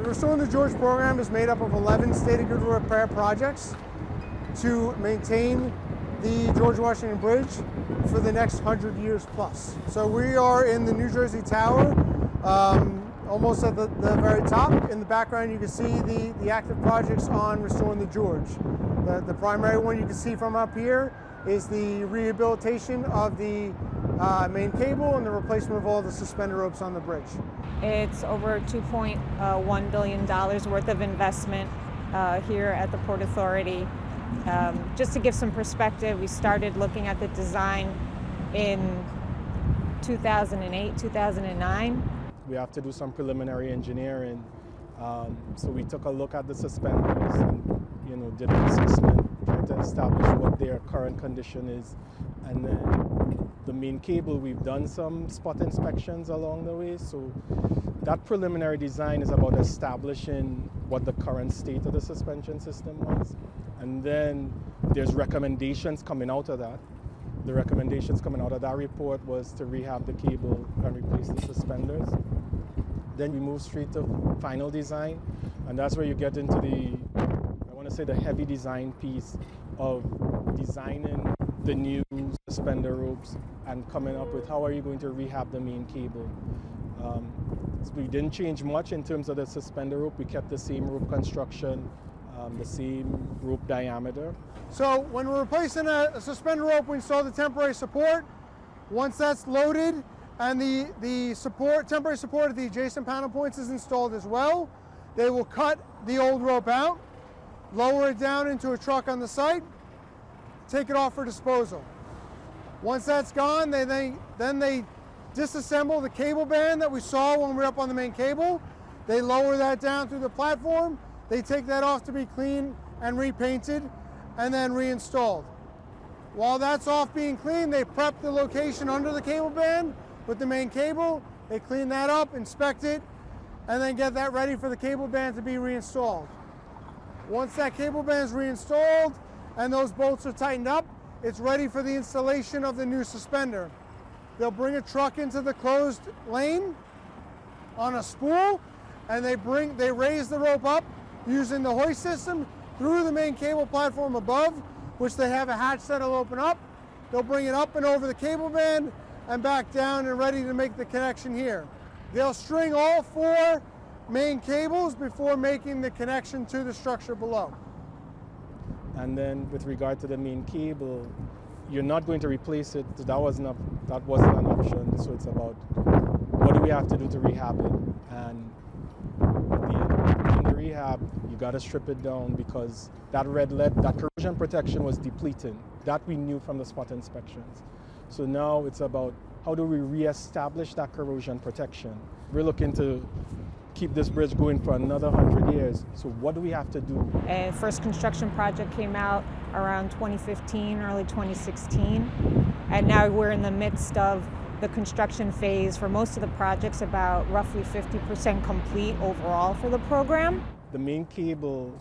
Restoring the George program is made up of 11 state of good repair projects to maintain the George Washington Bridge for the next 100 years plus. So we are in the New Jersey Tower, almost at the very top. In the background you can see the active projects on Restoring the George. The primary one you can see from up here is the rehabilitation of the main cable and the replacement of all the suspender ropes on the bridge. It's over $2.1 billion worth of investment here at the Port Authority. Just to give some perspective, we started looking at the design in 2008, 2009. We have to do some preliminary engineering. So we took a look at the suspenders and did an assessment, tried to establish what their current condition is. And then the main cable, we've done some spot inspections along the way. So that preliminary design is about establishing what the current state of the suspension system was. And then there's recommendations coming out of that. The recommendations coming out of that report was to rehab the cable and replace the suspenders. Then we move straight to final design, and that's where you get into the heavy design piece of designing the new suspender ropes and coming up with how are you going to rehab the main cable. So we didn't change much in terms of the suspender rope. We kept the same rope construction, the same rope diameter. So when we're replacing a suspender rope, we install the temporary support. Once that's loaded and the temporary support at the adjacent panel points is installed as well, they will cut the old rope out, lower it down into a truck on the site, take it off for disposal. Once that's gone, then they disassemble the cable band that we saw when we were up on the main cable. They lower that down through the platform. They take that off to be cleaned and repainted and then reinstalled. While that's off being cleaned, they prep the location under the cable band with the main cable. They clean that up, inspect it, and then get that ready for the cable band to be reinstalled. Once that cable band is reinstalled and those bolts are tightened up, it's ready for the installation of the new suspender. They'll bring a truck into the closed lane on a spool, and they raise the rope up using the hoist system through the main cable platform above, which they have a hatch that'll open up. They'll bring it up and over the cable band and back down and ready to make the connection here. They'll string all 4 main cables before making the connection to the structure below. And then with regard to the main cable, you're not going to replace it. That wasn't an option. So it's about what do we have to do to rehab it? And in the rehab, you got to strip it down because that red lead, that corrosion protection was depleting. That we knew from the spot inspections. So now it's about how do we reestablish that corrosion protection? We're looking to keep this bridge going for another 100 years. So what do we have to do? First construction project came out around 2015, early 2016. And now we're in the midst of the construction phase for most of the projects, about roughly 50% complete overall for the program. The main cable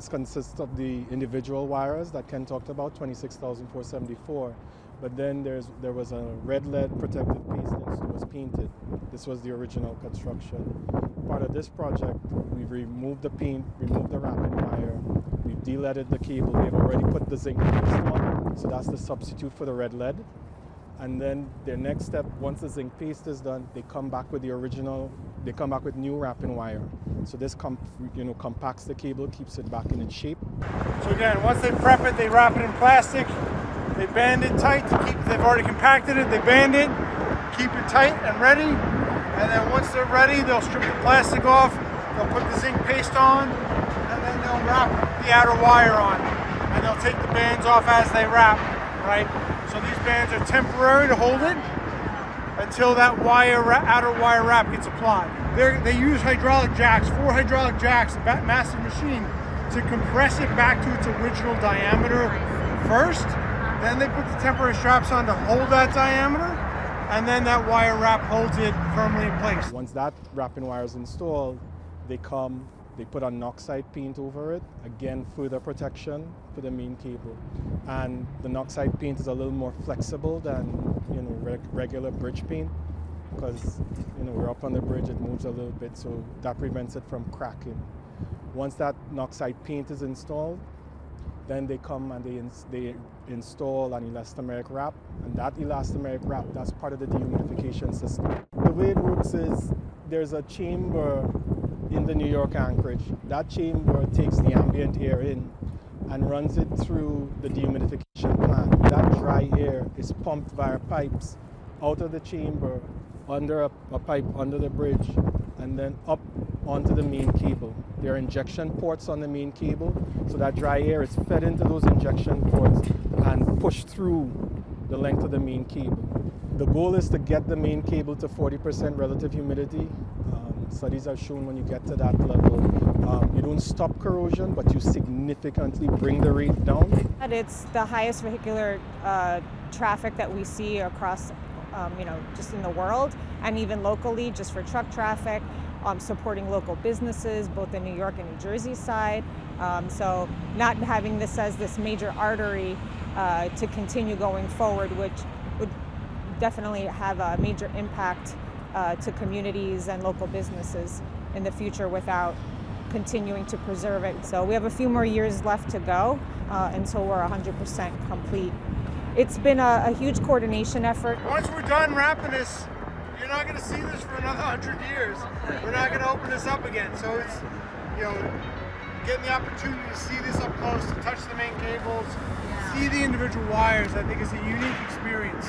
consists of the individual wires that Ken talked about, 26,474. But then there was a red lead protective paste that was painted. This was the original construction. Part of this project, we've removed the paint, removed the wrapping wire, we've de-leaded the cable. They've already put the zinc paste on, so that's the substitute for the red lead. And then their next step, once the zinc paste is done, they come back with the original, they come back with new wrapping wire. So this compacts the cable, keeps it back in its shape. So again, once they prep it, they wrap it in plastic. They band it tight to keep, they've already compacted it, they band it, keep it tight and ready. And then once they're ready, they'll strip the plastic off, they'll put the zinc paste on, and then they'll wrap the outer wire on. And they'll take the bands off as they wrap, right? So these bands are temporary to hold it until that outer wire wrap gets applied. They use hydraulic jacks, 4 hydraulic jacks, a massive machine, to compress it back to its original diameter first. Then they put the temporary straps on to hold that diameter, and then that wire wrap holds it firmly in place. Once that wrapping wire is installed, they put a oxide paint over it, again further protection for the main cable. And the oxide paint is a little more flexible than regular bridge paint. because we're up on the bridge, it moves a little bit, so that prevents it from cracking. Once that oxide paint is installed, then they come and they install an elastomeric wrap, and that elastomeric wrap, that's part of the dehumidification system. The way it works is there's a chamber in the New York anchorage. That chamber takes the ambient air in and runs it through the dehumidification plant. That dry air is pumped via pipes out of the chamber, under a pipe under the bridge, and then up onto the main cable. There are injection ports on the main cable, so that dry air is fed into those injection ports and pushed through the length of the main cable. The goal is to get the main cable to 40% relative humidity. Studies have shown when you get to that level, you don't stop corrosion, but you significantly bring the rate down. It's the highest vehicular traffic that we see across, just in the world, and even locally, just for truck traffic, supporting local businesses, both the New York and New Jersey side. So not having this as this major artery to continue going forward, which would definitely have a major impact to communities and local businesses in the future without continuing to preserve it. So we have a few more years left to go until we're 100% complete. It's been a huge coordination effort. Once we're done wrapping this, you're not going to see this for another 100 years. We're not going to open this up again. So it's, getting the opportunity to see this up close, to touch the main cables, see the individual wires, I think is a unique experience.